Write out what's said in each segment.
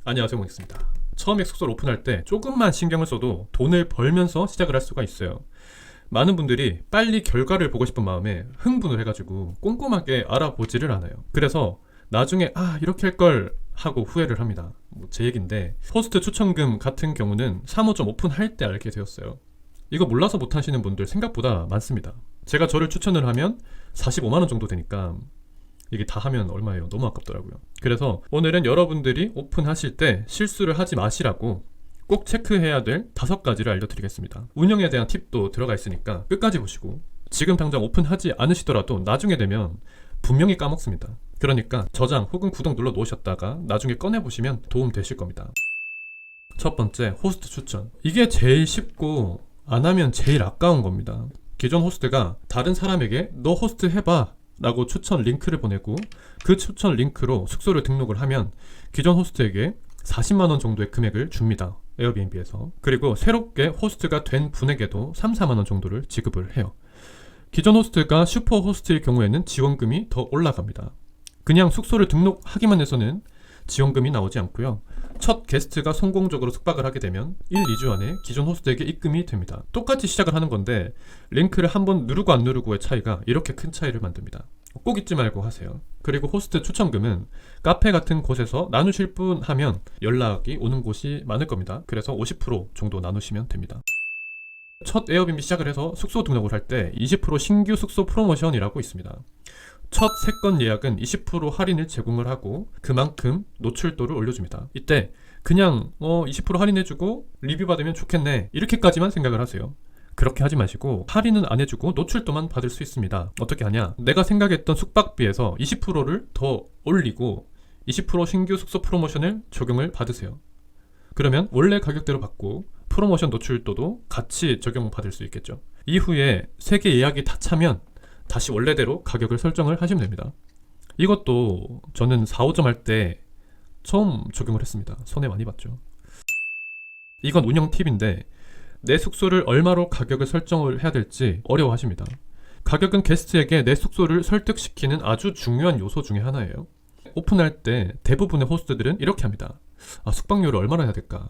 안녕하세요, 모닉스입니다. 처음에 숙소를 오픈할 때 조금만 신경을 써도 돈을 벌면서 시작을 할 수가 있어요. 많은 분들이 빨리 결과를 보고 싶은 마음에 흥분을 해가지고 꼼꼼하게 알아보지를 않아요. 그래서 나중에 이렇게 할 걸 하고 후회를 합니다. 제 얘긴데, 호스트 추천금 같은 경우는 사무점 오픈할 때 알게 되었어요. 이거 몰라서 못하시는 분들 생각보다 많습니다. 제가 저를 추천을 하면 45만원 정도 되니까 이게 다 하면 얼마예요? 너무 아깝더라고요. 그래서 오늘은 여러분들이 오픈하실 때 실수를 하지 마시라고 꼭 체크해야 될 5가지를 알려드리겠습니다. 운영에 대한 팁도 들어가 있으니까 끝까지 보시고, 지금 당장 오픈하지 않으시더라도 나중에 되면 분명히 까먹습니다. 그러니까 저장 혹은 구독 눌러 놓으셨다가 나중에 꺼내보시면 도움 되실 겁니다. 첫 번째, 호스트 추천. 이게 제일 쉽고 안 하면 제일 아까운 겁니다. 기존 호스트가 다른 사람에게 너 호스트 해봐 라고 추천 링크를 보내고, 그 추천 링크로 숙소를 등록을 하면 기존 호스트에게 40만원 정도의 금액을 줍니다. 에어비앤비에서. 그리고 새롭게 호스트가 된 분에게도 3, 4만원 정도를 지급을 해요. 기존 호스트가 슈퍼 호스트일 경우에는 지원금이 더 올라갑니다. 그냥 숙소를 등록하기만 해서는 지원금이 나오지 않고요. 첫 게스트가 성공적으로 숙박을 하게 되면 1, 2주 안에 기존 호스트에게 입금이 됩니다. 똑같이 시작을 하는 건데 링크를 한번 누르고 안 누르고의 차이가 이렇게 큰 차이를 만듭니다. 꼭 잊지 말고 하세요. 그리고 호스트 추천금은 카페 같은 곳에서 나누실 분 하면 연락이 오는 곳이 많을 겁니다. 그래서 50% 정도 나누시면 됩니다. 첫 에어비앤비 시작을 해서 숙소 등록을 할 때 20% 신규 숙소 프로모션이라고 있습니다. 첫 3건 예약은 20% 할인을 제공을 하고 그만큼 노출도를 올려줍니다. 이때 그냥 20% 할인해주고 리뷰 받으면 좋겠네 이렇게까지만 생각을 하세요. 그렇게 하지 마시고 할인은 안 해주고 노출도만 받을 수 있습니다. 어떻게 하냐? 내가 생각했던 숙박비에서 20%를 더 올리고 20% 신규 숙소 프로모션을 적용을 받으세요. 그러면 원래 가격대로 받고 프로모션 노출도도 같이 적용받을 수 있겠죠. 이후에 3개 예약이 다 차면 다시 원래대로 가격을 설정을 하시면 됩니다. 이것도 저는 4, 5점 할 때 처음 적용을 했습니다. 손해 많이 봤죠. 이건 운영 팁인데, 내 숙소를 얼마로 가격을 설정을 해야 될지 어려워하십니다. 가격은 게스트에게 내 숙소를 설득시키는 아주 중요한 요소 중에 하나예요. 오픈할 때 대부분의 호스트들은 이렇게 합니다. 숙박료를 얼마나 해야 될까?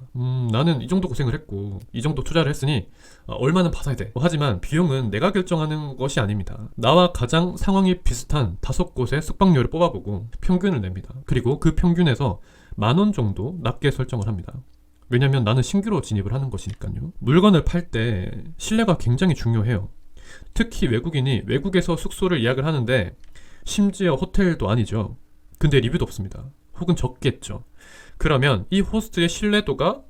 나는 이 정도 고생을 했고 이 정도 투자를 했으니 얼마는 받아야 돼. 하지만 비용은 내가 결정하는 것이 아닙니다. 나와 가장 상황이 비슷한 5곳의 숙박료를 뽑아보고 평균을 냅니다. 그리고 그 평균에서 10,000원 정도 낮게 설정을 합니다. 왜냐면 나는 신규로 진입을 하는 것이니까요. 물건을 팔 때 신뢰가 굉장히 중요해요. 특히 외국인이 외국에서 숙소를 예약을 하는데, 심지어 호텔도 아니죠. 근데 리뷰도 없습니다. 혹은 적겠죠. 그러면 이 호스트의 신뢰도가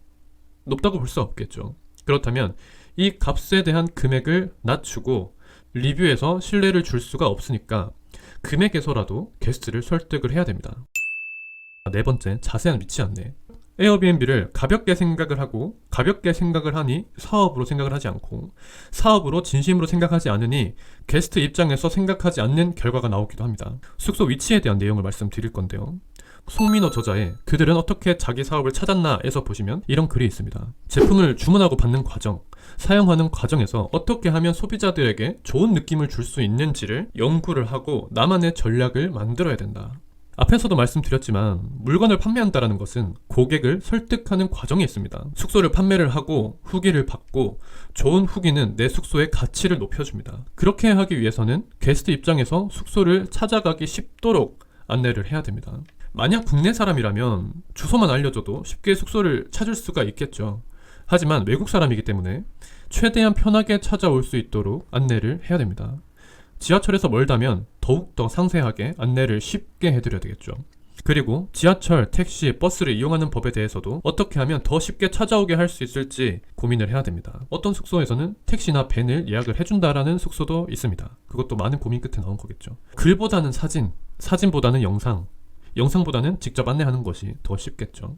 높다고 볼 수 없겠죠. 그렇다면 이 값에 대한 금액을 낮추고 리뷰에서 신뢰를 줄 수가 없으니까 금액에서라도 게스트를 설득을 해야 됩니다. 4번째, 자세한 위치 안내. 에어비앤비를 가볍게 생각을 하고, 가볍게 생각을 하니 사업으로 생각을 하지 않고, 사업으로 진심으로 생각하지 않으니 게스트 입장에서 생각하지 않는 결과가 나오기도 합니다. 숙소 위치에 대한 내용을 말씀드릴 건데요. 송민호 저자의 그들은 어떻게 자기 사업을 찾았나 에서 보시면 이런 글이 있습니다. 제품을 주문하고 받는 과정, 사용하는 과정에서 어떻게 하면 소비자들에게 좋은 느낌을 줄 수 있는지를 연구를 하고 나만의 전략을 만들어야 된다. 앞에서도 말씀드렸지만 물건을 판매한다는 것은 고객을 설득하는 과정이 있습니다. 숙소를 판매를 하고 후기를 받고 좋은 후기는 내 숙소의 가치를 높여줍니다. 그렇게 하기 위해서는 게스트 입장에서 숙소를 찾아가기 쉽도록 안내를 해야 됩니다. 만약 국내 사람이라면 주소만 알려줘도 쉽게 숙소를 찾을 수가 있겠죠. 하지만 외국 사람이기 때문에 최대한 편하게 찾아올 수 있도록 안내를 해야 됩니다. 지하철에서 멀다면 더욱더 상세하게 안내를 쉽게 해드려야 되겠죠. 그리고 지하철, 택시, 버스를 이용하는 법에 대해서도 어떻게 하면 더 쉽게 찾아오게 할 수 있을지 고민을 해야 됩니다. 어떤 숙소에서는 택시나 밴을 예약을 해준다라는 숙소도 있습니다. 그것도 많은 고민 끝에 나온 거겠죠. 글보다는 사진, 사진보다는 영상, 영상보다는 직접 안내하는 것이 더 쉽겠죠.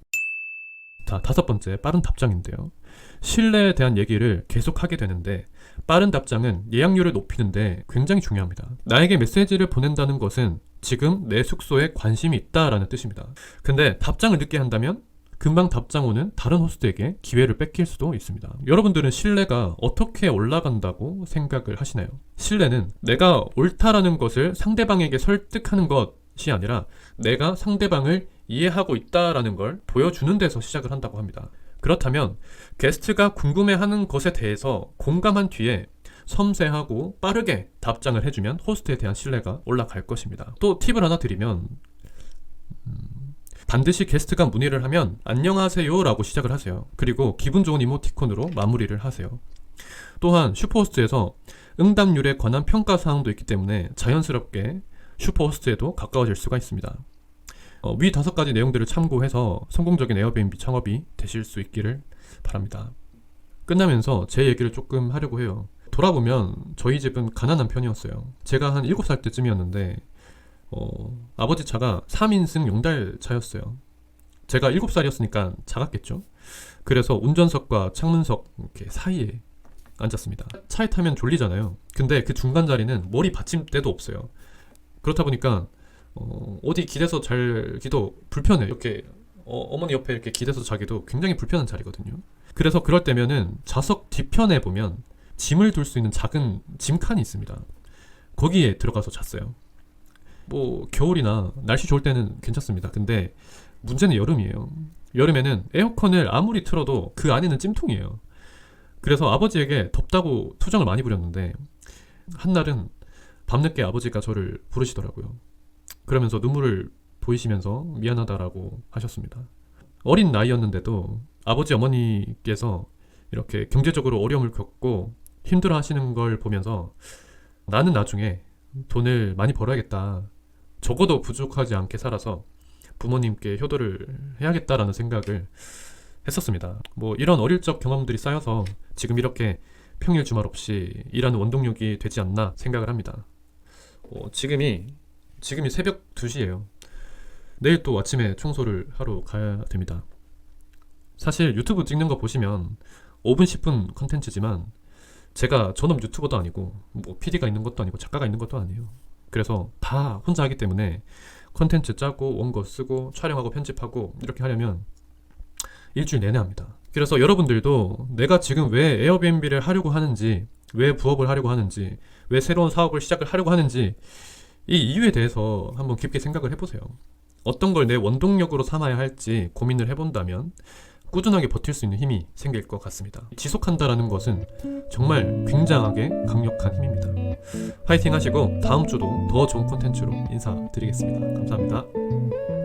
자, 5번째, 빠른 답장인데요. 신뢰에 대한 얘기를 계속 하게 되는데, 빠른 답장은 예약률을 높이는데 굉장히 중요합니다. 나에게 메시지를 보낸다는 것은 지금 내 숙소에 관심이 있다라는 뜻입니다. 근데 답장을 늦게 한다면 금방 답장 오는 다른 호스트에게 기회를 뺏길 수도 있습니다. 여러분들은 신뢰가 어떻게 올라간다고 생각을 하시나요? 신뢰는 내가 옳다라는 것을 상대방에게 설득하는 것이 아니라 내가 상대방을 이해하고 있다라는 걸 보여주는 데서 시작을 한다고 합니다. 그렇다면 게스트가 궁금해하는 것에 대해서 공감한 뒤에 섬세하고 빠르게 답장을 해주면 호스트에 대한 신뢰가 올라갈 것입니다. 또 팁을 하나 드리면 반드시 게스트가 문의를 하면 안녕하세요 라고 시작을 하세요. 그리고 기분 좋은 이모티콘으로 마무리를 하세요. 또한 슈퍼호스트에서 응답률에 관한 평가사항도 있기 때문에 자연스럽게 슈퍼호스트에도 가까워질 수가 있습니다. 위 5가지 내용들을 참고해서 성공적인 에어비앤비 창업이 되실 수 있기를 바랍니다. 끝나면서 제 얘기를 조금 하려고 해요. 돌아보면 저희 집은 가난한 편이었어요. 제가 한 7살 때쯤이었는데 아버지 차가 3인승 용달 차였어요. 제가 7살이었으니까 작았겠죠. 그래서 운전석과 창문석 이렇게 사이에 앉았습니다. 차에 타면 졸리잖아요. 근데 그 중간 자리는 머리 받침대도 없어요. 그렇다 보니까 어디 기대서 자기도 불편해. 이렇게 어머니 옆에 이렇게 기대서 자기도 굉장히 불편한 자리거든요. 그래서 그럴 때면은 좌석 뒤편에 보면 짐을 둘 수 있는 작은 짐칸이 있습니다. 거기에 들어가서 잤어요. 뭐 겨울이나 날씨 좋을 때는 괜찮습니다. 근데 문제는 여름이에요. 여름에는 에어컨을 아무리 틀어도 그 안에는 찜통이에요. 그래서 아버지에게 덥다고 투정을 많이 부렸는데 한날은 밤늦게 아버지가 저를 부르시더라고요. 그러면서 눈물을 보이시면서 미안하다라고 하셨습니다. 어린 나이였는데도 아버지 어머니께서 이렇게 경제적으로 어려움을 겪고 힘들어 하시는 걸 보면서 나는 나중에 돈을 많이 벌어야겠다. 적어도 부족하지 않게 살아서 부모님께 효도를 해야겠다라는 생각을 했었습니다. 뭐 이런 어릴 적 경험들이 쌓여서 지금 이렇게 평일 주말 없이 일하는 원동력이 되지 않나 생각을 합니다. 지금이 새벽 2시예요. 내일 또 아침에 청소를 하러 가야 됩니다. 사실 유튜브 찍는 거 보시면 5분 10분 컨텐츠지만 제가 전업 유튜버도 아니고 뭐 PD가 있는 것도 아니고 작가가 있는 것도 아니에요. 그래서 다 혼자 하기 때문에 컨텐츠 짜고 원고 쓰고 촬영하고 편집하고 이렇게 하려면 일주일 내내 합니다. 그래서 여러분들도 내가 지금 왜 에어비앤비를 하려고 하는지, 왜 부업을 하려고 하는지, 왜 새로운 사업을 시작을 하려고 하는지 이 이유에 대해서 한번 깊게 생각을 해보세요. 어떤 걸 내 원동력으로 삼아야 할지 고민을 해본다면 꾸준하게 버틸 수 있는 힘이 생길 것 같습니다. 지속한다라는 것은 정말 굉장하게 강력한 힘입니다. 화이팅 하시고 다음 주도 더 좋은 콘텐츠로 인사드리겠습니다. 감사합니다.